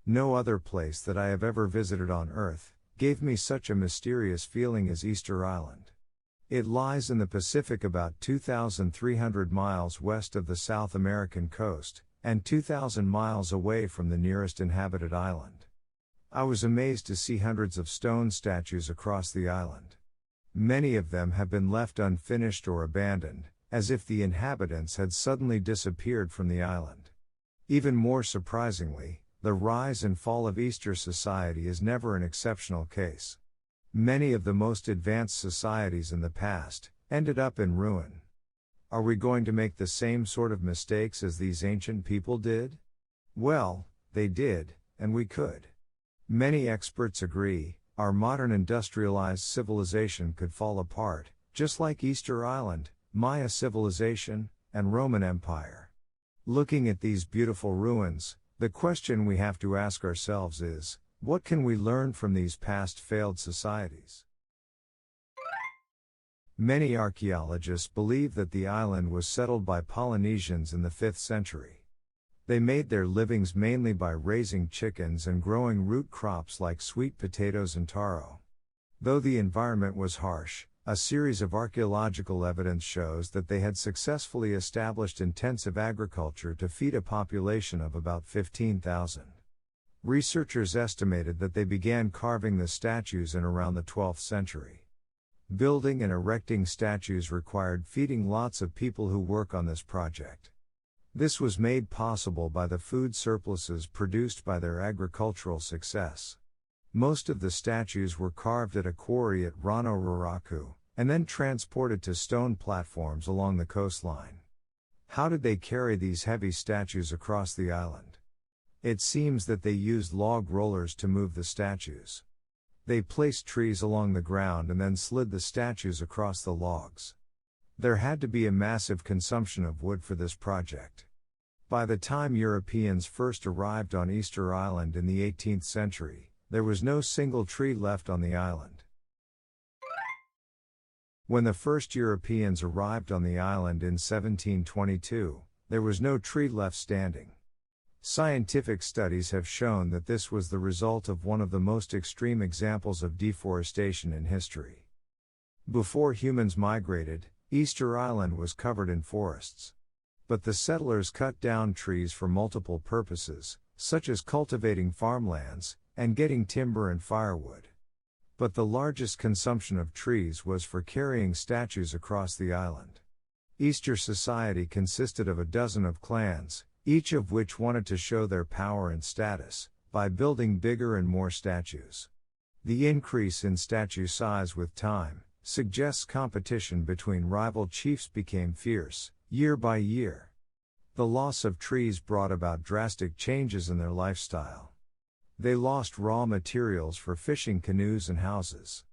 No other place that I have ever visited on Earth gave me such a mysterious feeling as Easter Island. It lies in the Pacific about 2,300 miles west of the South American coast, and 2,000 miles away from the nearest inhabited island. I was amazed to see hundreds of stone statues across the island. Many of them have been left unfinished or abandoned, as if the inhabitants had suddenly disappeared from the island. Even more surprisingly, the rise and fall of Easter society is never an exceptional case. Many of the most advanced societies in the past ended up in ruin. Are we going to make the same sort of mistakes as these ancient people did? Well, they did, and we could. Many experts agree, our modern industrialized civilization could fall apart, just like Easter Island, Maya civilization, and Roman Empire. Looking at these beautiful ruins, the question we have to ask ourselves is, what can we learn from these past failed societies? Many archaeologists believe that the island was settled by Polynesians in the 5th century. They made their livings mainly by raising chickens and growing root crops like sweet potatoes and taro. Though the environment was harsh, a series of archaeological evidence shows that they had successfully established intensive agriculture to feed a population of about 15,000. Researchers estimated that they began carving the statues in around the 12th century. Building and erecting statues required feeding lots of people who work on this project. This was made possible by the food surpluses produced by their agricultural success. Most of the statues were carved at a quarry at Rano Raraku, and then transported to stone platforms along the coastline. How did they carry these heavy statues across the island? It seems that they used log rollers to move the statues. They placed trees along the ground and then slid the statues across the logs. There had to be a massive consumption of wood for this project. By the time Europeans first arrived on Easter Island in the 18th century, there was no single tree left on the island. When the first Europeans arrived on the island in 1722, there was no tree left standing. Scientific studies have shown that this was the result of one of the most extreme examples of deforestation in history. Before humans migrated, Easter Island was covered in forests. But the settlers cut down trees for multiple purposes, such as cultivating farmlands, and getting timber and firewood. But the largest consumption of trees was for carrying statues across the island. Easter society consisted of a dozen of clans, each of which wanted to show their power and status, by building bigger and more statues. The increase in statue size with time suggests competition between rival chiefs became fierce, year by year. The loss of trees brought about drastic changes in their lifestyle. They lost raw materials for fishing canoes and houses.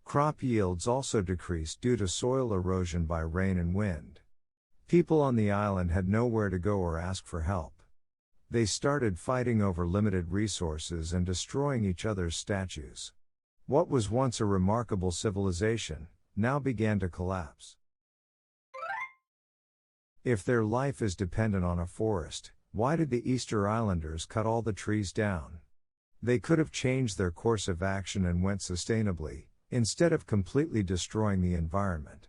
Crop yields also decreased due to soil erosion by rain and wind. People on the island had nowhere to go or ask for help. They started fighting over limited resources and destroying each other's statues. What was once a remarkable civilization, now began to collapse. If their life is dependent on a forest, why did the Easter Islanders cut all the trees down? They could have changed their course of action and went sustainably, instead of completely destroying the environment.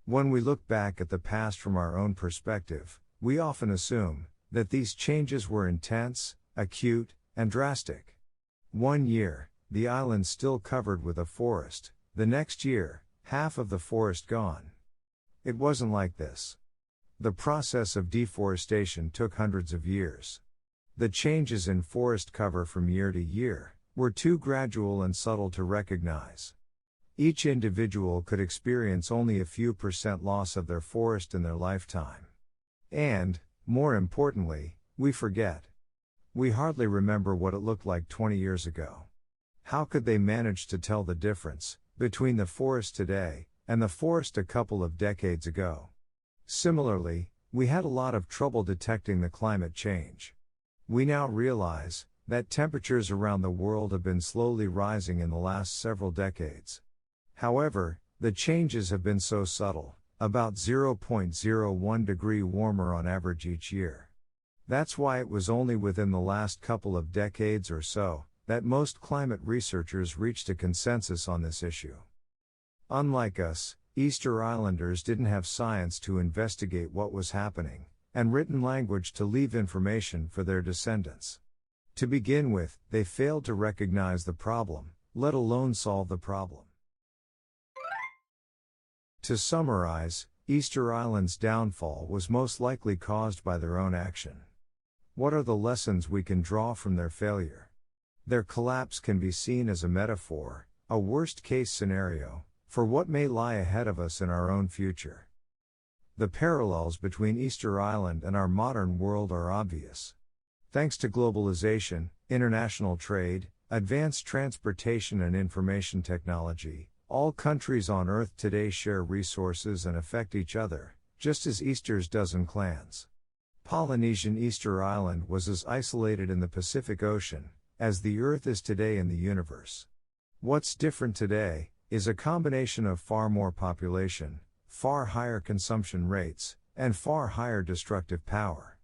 When we look back at the past from our own perspective, we often assume that these changes were intense, acute, and drastic. One year, the island still covered with a forest, the next year, half of the forest gone. It wasn't like this. The process of deforestation took hundreds of years. The changes in forest cover from year to year were too gradual and subtle to recognize. Each individual could experience only a few % loss of their forest in their lifetime. And, more importantly, we forget. We hardly remember what it looked like 20 years ago. How could they manage to tell the difference between the forest today and the forest a couple of decades ago? Similarly, we had a lot of trouble detecting the climate change. We now realize that temperatures around the world have been slowly rising in the last several decades. However, the changes have been so subtle, about 0.01 degree warmer on average each year. That's why it was only within the last couple of decades or so that most climate researchers reached a consensus on this issue. Unlike us, Easter Islanders didn't have science to investigate what was happening, and written language to leave information for their descendants. To begin with, they failed to recognize the problem, let alone solve the problem. To summarize, Easter Island's downfall was most likely caused by their own action. What are the lessons we can draw from their failure? Their collapse can be seen as a metaphor, a worst-case scenario, for what may lie ahead of us in our own future. The parallels between Easter Island and our modern world are obvious. Thanks to globalization, international trade, advanced transportation and information technology, all countries on Earth today share resources and affect each other, just as Easter's dozen clans. Polynesian Easter Island was as isolated in the Pacific Ocean as the Earth is today in the universe. What's different today is a combination of far more population, far higher consumption rates, and far higher destructive power.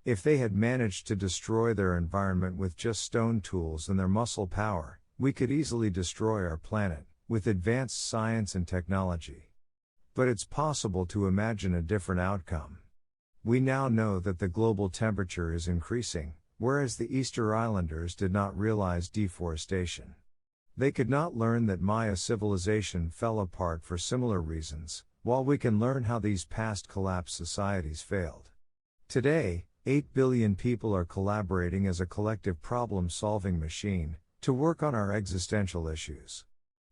If they had managed to destroy their environment with just stone tools and their muscle power, we could easily destroy our planet with advanced science and technology. But it's possible to imagine a different outcome. We now know that the global temperature is increasing, whereas the Easter Islanders did not realize deforestation. They could not learn that Maya civilization fell apart for similar reasons, while we can learn how these past collapsed societies failed. Today, 8 billion people are collaborating as a collective problem-solving machine to work on our existential issues.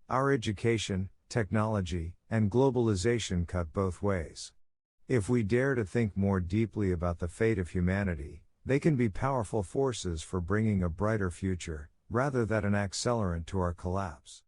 Our education, technology, and globalization cut both ways. If we dare to think more deeply about the fate of humanity, they can be powerful forces for bringing a brighter future, rather than an accelerant to our collapse.